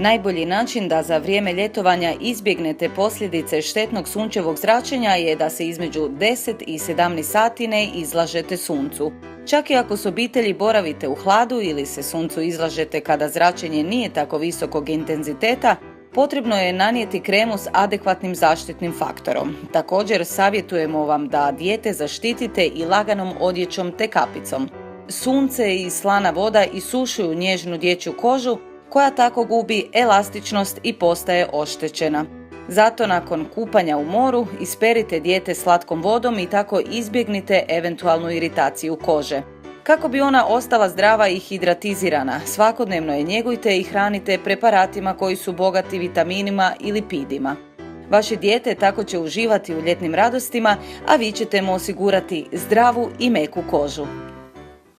Najbolji način da za vrijeme ljetovanja izbjegnete posljedice štetnog sunčevog zračenja je da se između 10 i 17 sati ne izlažete suncu. Čak i ako s obitelji boravite u hladu ili se suncu izlažete kada zračenje nije tako visokog intenziteta, potrebno je nanijeti kremu s adekvatnim zaštitnim faktorom. Također savjetujemo vam da dijete zaštitite i laganom odjećom te kapicom. Sunce i slana voda isušuju nježnu dječju kožu, koja tako gubi elastičnost i postaje oštećena. Zato nakon kupanja u moru isperite dijete slatkom vodom i tako izbjegnite eventualnu iritaciju kože. Kako bi ona ostala zdrava i hidratizirana, svakodnevno je njegujte i hranite preparatima koji su bogati vitaminima i lipidima. Vaše dijete tako će uživati u ljetnim radostima, a vi ćete mu osigurati zdravu i meku kožu.